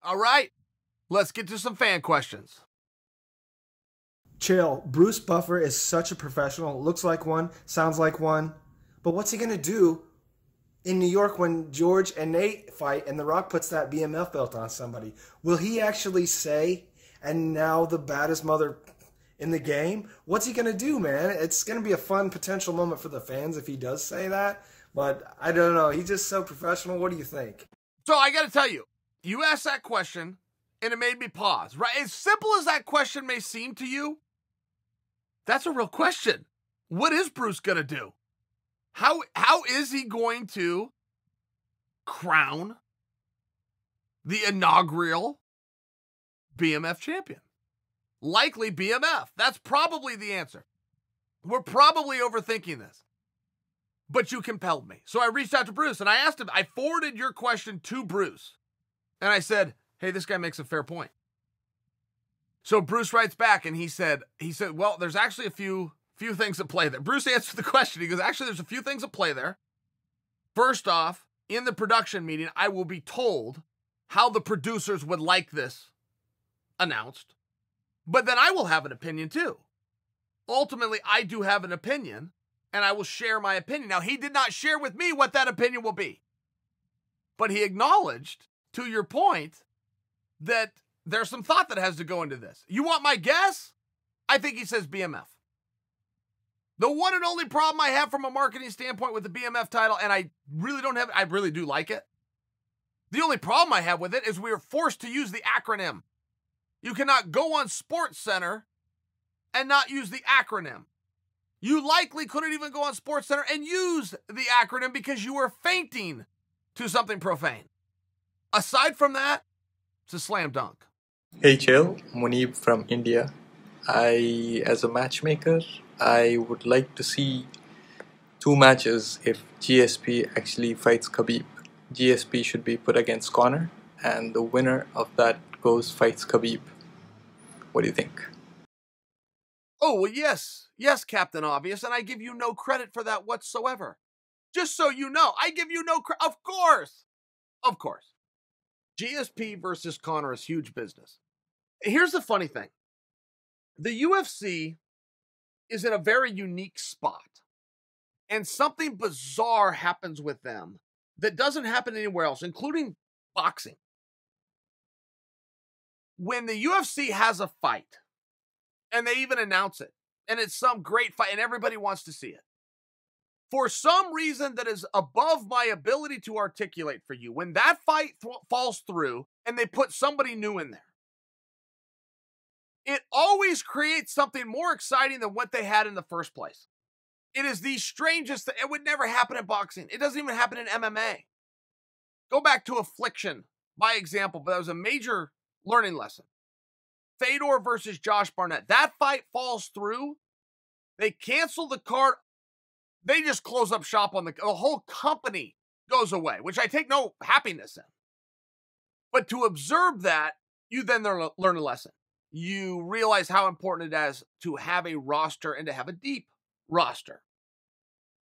All right, let's get to some fan questions. Chael, Bruce Buffer is such a professional. Looks like one, sounds like one. But what's he going to do in New York when George and Nate fight and The Rock puts that BMF belt on somebody? Will he actually say, and now the baddest mother in the game? What's he going to do, man? It's going to be a fun potential moment for the fans if he does say that. But I don't know. He's just so professional. What do you think? So I got to tell you, you asked that question and it made me pause, right? As simple as that question may seem to you, that's a real question. What is Bruce going to do? How is he going to crown the inaugural BMF champion? Likely BMF. That's probably the answer. We're probably overthinking this. But you compelled me. So I reached out to Bruce and I asked him, I forwarded your question to Bruce. And I said, hey, this guy makes a fair point. So Bruce writes back and he said, well, there's actually a few things at play there. Bruce answered the question. He goes, actually, there's a few things at play there. First off, in the production meeting, I will be told how the producers would like this announced. But then I will have an opinion too. Ultimately, I do have an opinion and I will share my opinion. Now, he did not share with me what that opinion will be. But he acknowledged, to your point, that there's some thought that has to go into this. You want my guess? I think he says BMF. The one and only problem I have from a marketing standpoint with the BMF title, and I really do like it. The only problem I have with it is we are forced to use the acronym. You cannot go on SportsCenter and not use the acronym. You likely couldn't even go on SportsCenter and use the acronym because you were fainting to something profane. Aside from that, it's a slam dunk. Hey Chael, Munib from India. As a matchmaker, I would like to see 2 matches if GSP actually fights Khabib. GSP should be put against Conor, and the winner of that fights Khabib. What do you think? Oh, well, yes, Captain Obvious, and I give you no credit for that whatsoever. Just so you know, I give you no credit. Of course. GSP versus Conor is huge business. Here's the funny thing. The UFC is in a very unique spot, and something bizarre happens with them that doesn't happen anywhere else, including boxing. When the UFC has a fight, and they even announce it, and it's some great fight, and everybody wants to see it, for some reason that is above my ability to articulate for you, when that fight falls through and they put somebody new in there, it always creates something more exciting than what they had in the first place. It is the strangest thing. It would never happen in boxing. It doesn't even happen in MMA. Go back to Affliction, by example, but that was a major learning lesson. Fedor versus Josh Barnett. That fight falls through. They cancel the card. They just close up shop on the whole company goes away, which I take no happiness in. But to observe that, you then learn a lesson. You realize how important it is to have a roster and to have a deep roster.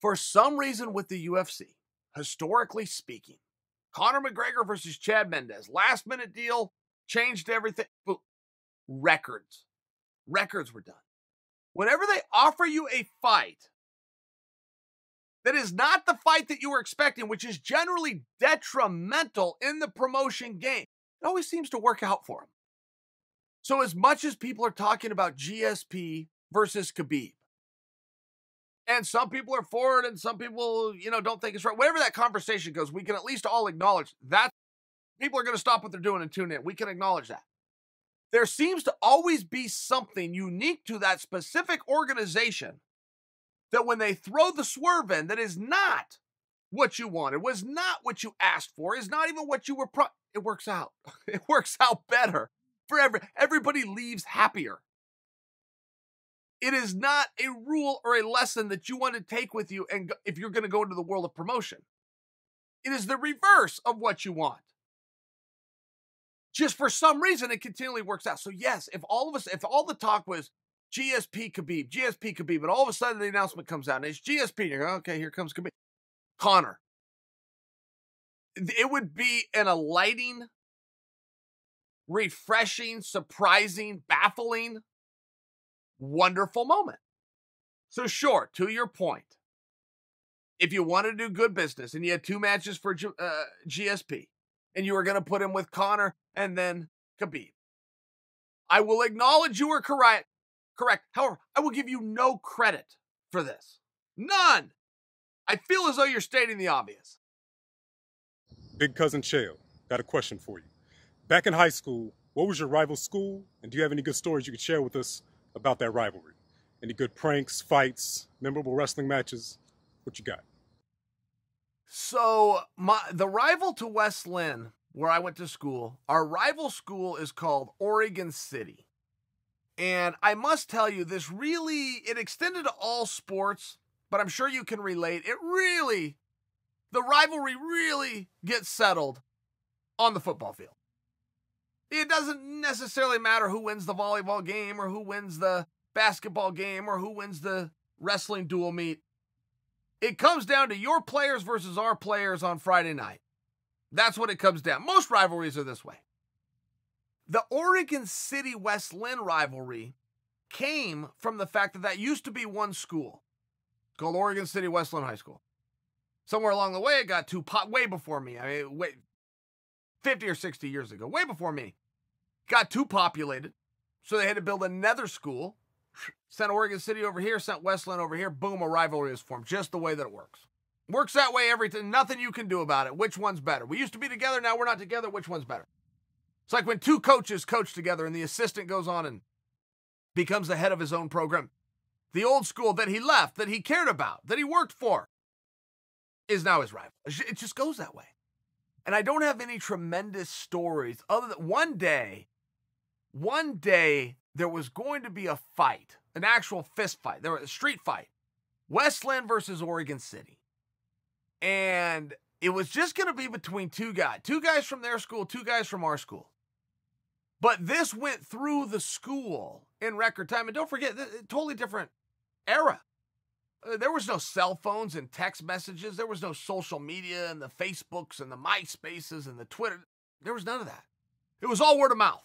For some reason with the UFC, historically speaking, Conor McGregor versus Chad Mendes, last minute deal, changed everything. Records were done. Whenever they offer you a fight that is not the fight that you were expecting, which is generally detrimental in the promotion game, it always seems to work out for them. So as much as people are talking about GSP versus Khabib, and some people are for it and some people, don't think it's right, wherever that conversation goes, we can at least all acknowledge that people are going to stop what they're doing and tune in. We can acknowledge that. There seems to always be something unique to that specific organization that when they throw the swerve in, that is not what you wanted, was not what you asked for, is not even what you were it works out. It works out better for everybody leaves happier. It is not a rule or a lesson that you want to take with you and if you're going to go into the world of promotion. It is the reverse of what you want. Just for some reason, it continually works out. So yes, if all the talk was GSP Khabib, and all of a sudden the announcement comes out and it's GSP, and you're going, okay, here comes Khabib. Conor. It would be an alighting refreshing, surprising, baffling, wonderful moment. So sure, to your point, if you want to do good business and you had 2 matches for GSP and you were going to put him with Conor and then Khabib, I will acknowledge you were correct. However, I will give you no credit for this. None. I feel as though you're stating the obvious. Big cousin Chael, got a question for you. Back in high school, what was your rival school? And do you have any good stories you could share with us about that rivalry? Any good pranks, fights, memorable wrestling matches? What you got? So the rival to West Lynn, where I went to school, our rival school is called Oregon City. And I must tell you, it extended to all sports, but I'm sure you can relate. The rivalry really gets settled on the football field. It doesn't necessarily matter who wins the volleyball game or who wins the basketball game or who wins the wrestling dual meet. It comes down to your players versus our players on Friday night. That's what it comes down. Most rivalries are this way. The Oregon City-West Lynn rivalry came from the fact that used to be one school. It's called Oregon City-West Lynn High School. Somewhere along the way, it got way before me. 50 or 60 years ago, way before me. Got too populated, so they had to build another school. Sent Oregon City over here, sent West Lynn over here. Boom, a rivalry is formed. Just the way that it works. Works that way every time. Nothing you can do about it. Which one's better? We used to be together, now we're not together. Which one's better? It's like when 2 coaches coach together and the assistant goes on and becomes the head of his own program. The old school that he left, that he cared about, that he worked for, is now his rival. It just goes that way. And I don't have any tremendous stories other than one day there was going to be a fight, an actual fist fight. There was a street fight. West Lynn versus Oregon City. And it was just going to be between 2 guys. 2 guys from their school, 2 guys from our school. But this went through the school in record time. And don't forget, totally different era. There was no cell phones and text messages. There was no social media and the Facebooks and the MySpaces and the Twitter. There was none of that. It was all word of mouth.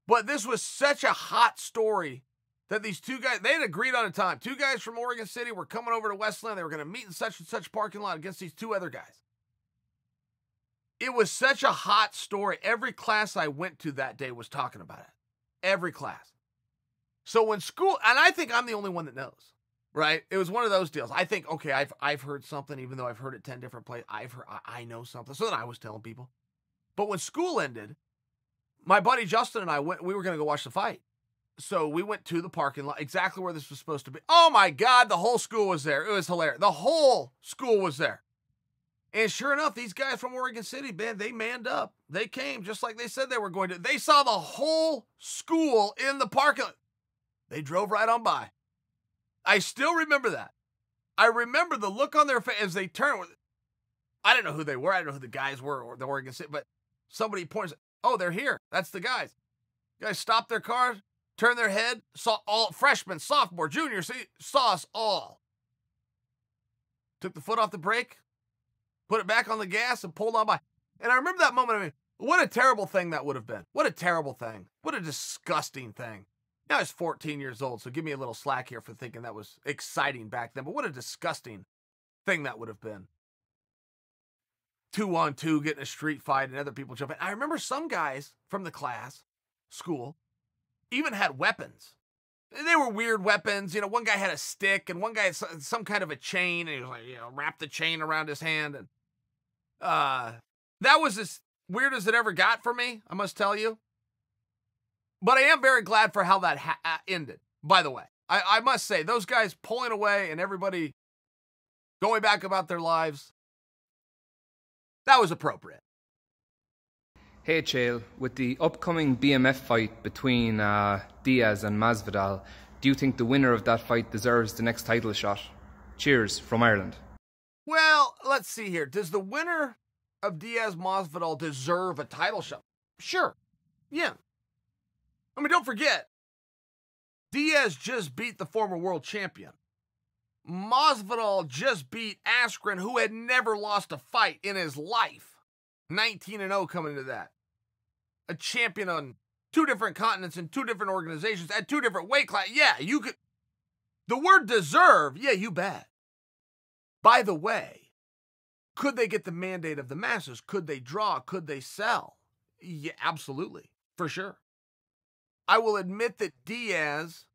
But this was such a hot story that these 2 guys, they had agreed on a time. 2 guys from Oregon City were coming over to West Lynn. They were going to meet in such and such parking lot against these 2 other guys. It was such a hot story. Every class I went to that day was talking about it. Every class. So when school, and I think I'm the only one that knows, right? It was one of those deals. I think, okay, I've heard something, even though I've heard it 10 different places. I know something. So then I was telling people. But when school ended, my buddy Justin and I we were going to go watch the fight. So we went to the parking lot, exactly where this was supposed to be. Oh my God, the whole school was there. It was hilarious. The whole school was there. And sure enough, these guys from Oregon City, man, they manned up. They came just like they said they were going to. They saw the whole school in the parking lot. They drove right on by. I still remember that. I remember the look on their face as they turned. I didn't know who they were. I didn't know who the guys were or the Oregon City, but somebody points, oh, they're here. That's the guys. Guys stopped their cars, turned their head, saw all freshmen, sophomore, junior, saw us all. Took the foot off the brake, put it back on the gas, and pulled on by. And I remember that moment. I mean, what a terrible thing that would have been. What a terrible thing. What a disgusting thing. Now I was 14 years old, so give me a little slack here for thinking that was exciting back then. But what a disgusting thing that would have been. 2-on-2, getting a street fight, and other people jumping. I remember some guys from the class, school, even had weapons. They were weird weapons. You know, one guy had a stick, and one guy had some kind of a chain, and he was like, wrapped the chain around his hand. And that was as weird as it ever got for me, I must tell you. But I am very glad for how that ended, by the way. I must say, those guys pulling away and everybody going back about their lives, that was appropriate. Hey Chael, with the upcoming BMF fight between Diaz and Masvidal, do you think the winner of that fight deserves the next title shot? Cheers from Ireland. Well, let's see here. Does the winner of Diaz-Masvidal deserve a title shot? Sure. Yeah. I mean, don't forget, Diaz just beat the former world champion. Masvidal just beat Askren, who had never lost a fight in his life. 19-0 coming into that. a champion on 2 different continents and 2 different organizations at 2 different weight classes. Yeah, you could. The word deserve, yeah, you bet. By the way, could they get the mandate of the masses? Could they draw? Could they sell? Yeah, absolutely, for sure. I will admit that Diaz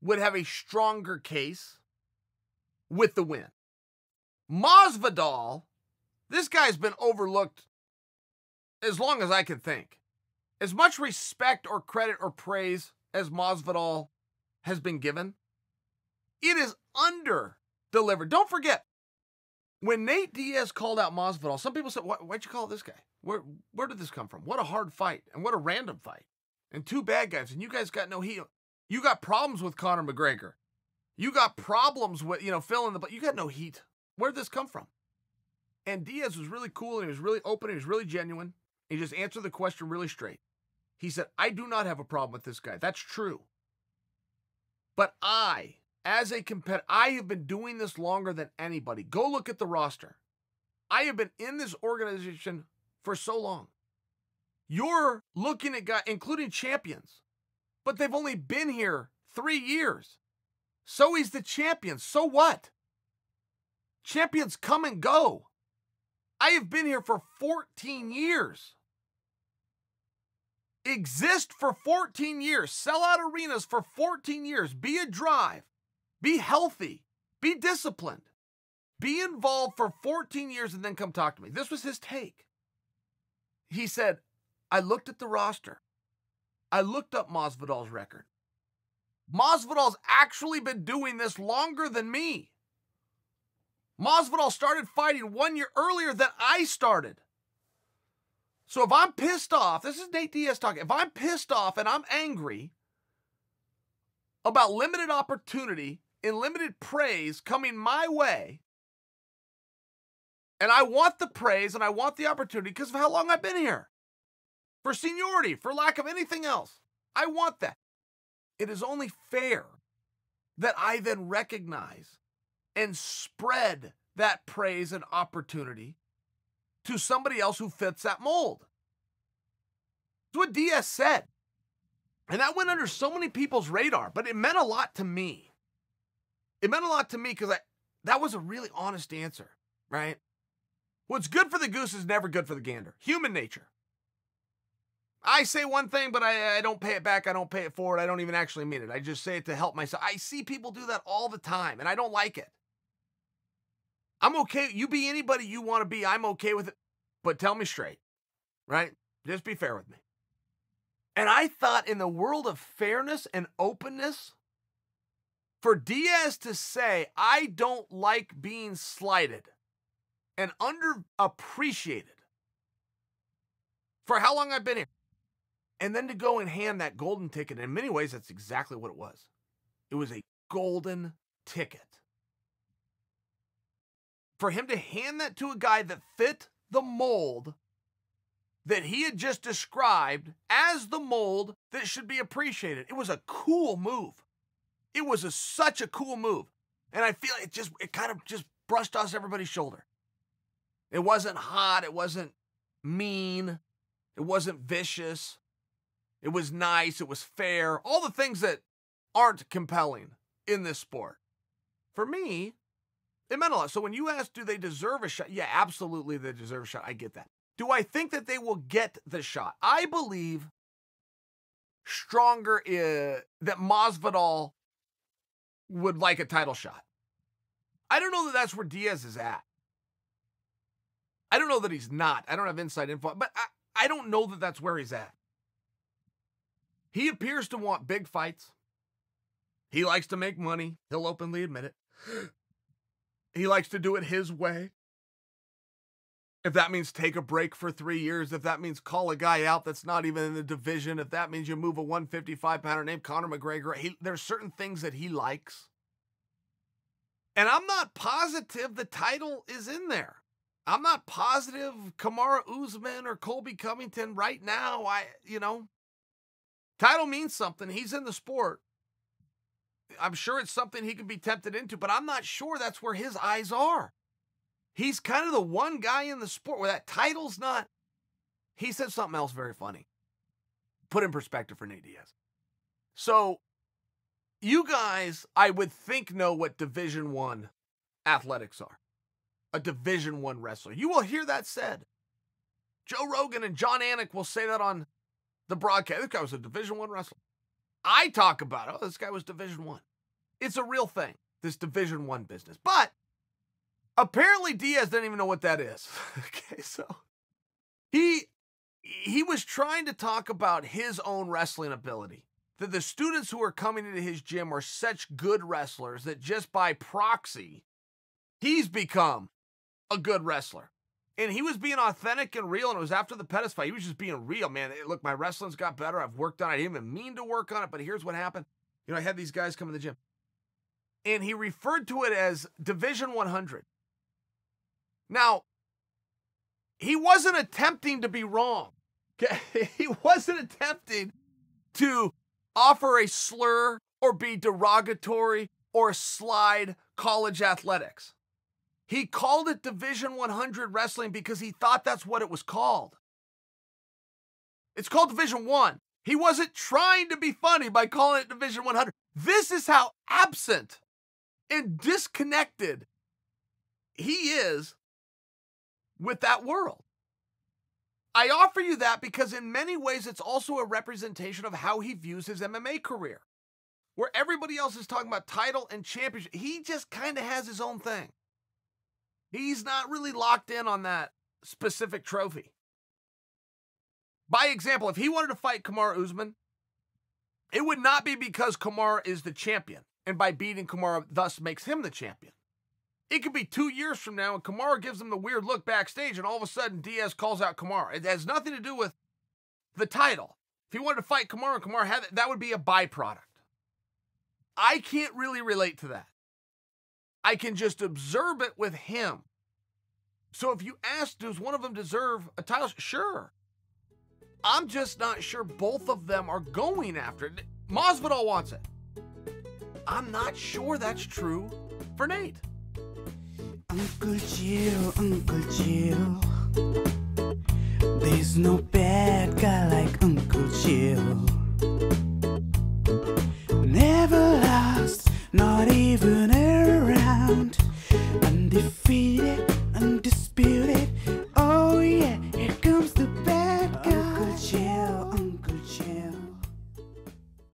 would have a stronger case with the win. Masvidal, this guy's been overlooked as long as I can think. As much respect or credit or praise as Masvidal has been given, it is under-delivered. Don't forget, when Nate Diaz called out Masvidal, some people said, why'd you call this guy? Where did this come from? What a hard fight, and what a random fight. And 2 bad guys, and you guys got no heat. You got problems with Conor McGregor. You got problems with, but you got no heat. Where'd this come from? And Diaz was really cool, and he was really open, and he was really genuine. He just answered the question really straight. He said, I do not have a problem with this guy. That's true. But I, as a competitor, I have been doing this longer than anybody. Go look at the roster. I have been in this organization for so long. You're looking at guys, including champions, but they've only been here 3 years. So he's the champion. So what? Champions come and go. I have been here for 14 years. Exist for 14 years. Sell out arenas for 14 years. Be a drive. Be healthy. Be disciplined. Be involved for 14 years and then come talk to me. This was his take. He said, I looked at the roster. I looked up Masvidal's record. Masvidal's actually been doing this longer than me. Masvidal started fighting 1 year earlier than I started. So if I'm pissed off, this is Nate Diaz talking, if I'm pissed off and I'm angry about limited opportunity and limited praise coming my way, and I want the praise and I want the opportunity because of how long I've been here, for seniority, for lack of anything else, I want that. It is only fair that I then recognize and spread that praise and opportunity to somebody else who fits that mold. That's what Diaz said. And that went under so many people's radar, but it meant a lot to me. It meant a lot to me because that was a really honest answer, right? What's good for the goose is never good for the gander. Human nature. I say one thing, but I don't pay it back. I don't pay it forward. I don't even actually mean it. I just say it to help myself. I see people do that all the time, and I don't like it. I'm okay. You be anybody you want to be. I'm okay with it. But tell me straight, right? Just be fair with me. And I thought in the world of fairness and openness, for Diaz to say, I don't like being slighted and underappreciated for how long I've been here, and then to go and hand that golden ticket, in many ways, that's exactly what it was. It was a golden ticket. For him to hand that to a guy that fit the mold that he had just described as the mold that should be appreciated. It was a cool move. It was such a cool move. And I feel it kind of just brushed off everybody's shoulder. It wasn't hot. It wasn't mean. It wasn't vicious. It was nice. It was fair. All the things that aren't compelling in this sport. For me, it meant a lot. So when you ask, do they deserve a shot? Yeah, absolutely they deserve a shot. I get that. Do I think that they will get the shot? I believe stronger that Masvidal would like a title shot. I don't know that that's where Diaz is at. I don't know that he's not. I don't have inside info, but I don't know that that's where he's at. He appears to want big fights. He likes to make money. He'll openly admit it. He likes to do it his way. If that means take a break for 3 years, if that means call a guy out that's not even in the division, if that means you move a 155-pounder named Conor McGregor, there's certain things that he likes. And I'm not positive the title is in there. I'm not positive Kamaru Usman or Colby Covington right now. Title means something. He's in the sport. I'm sure it's something he can be tempted into, but I'm not sure that's where his eyes are. He's kind of the one guy in the sport where that title's not, he said something else very funny. Put in perspective for Nate Diaz. So, you guys, I would think, know what Division I athletics are. A Division I wrestler. You will hear that said. Joe Rogan and John Anik will say that on the broadcast. This guy was a Division I wrestler. I talk about, oh, this guy was Division I. It's a real thing, this Division I business. But apparently Diaz didn't even know what that is. Okay, so he was trying to talk about his own wrestling ability. That the students who are coming into his gym are such good wrestlers that just by proxy, he's become a good wrestler. And he was being authentic and real, and it was after the Pettis fight. He was just being real, man. Look, my wrestling's got better. I've worked on it. I didn't even mean to work on it, but here's what happened. You know, I had these guys come in the gym. And he referred to it as Division 100. Now, he wasn't attempting to be wrong. Okay? He wasn't attempting to offer a slur or be derogatory or slide college athletics. He called it Division 100 wrestling because he thought that's what it was called. It's called Division 1. He wasn't trying to be funny by calling it Division 100. This is how absent and disconnected he is with that world. I offer you that because in many ways it's also a representation of how he views his MMA career. Where everybody else is talking about title and championship, he just kind of has his own thing. He's not really locked in on that specific trophy. By example, if he wanted to fight Kamaru Usman, it would not be because Kamaru is the champion, and by beating Kamaru thus makes him the champion. It could be 2 years from now, and Kamaru gives him the weird look backstage, and all of a sudden Diaz calls out Kamaru. It has nothing to do with the title. If he wanted to fight Kamaru and Kamaru had it, that would be a byproduct. I can't really relate to that. I can just observe it with him. So if you ask, does one of them deserve a title? Sure. I'm just not sure both of them are going after it. Masvidal wants it. I'm not sure that's true for Nate. Uncle Jill. There's no bad guy like Uncle Jill. Never lost, not even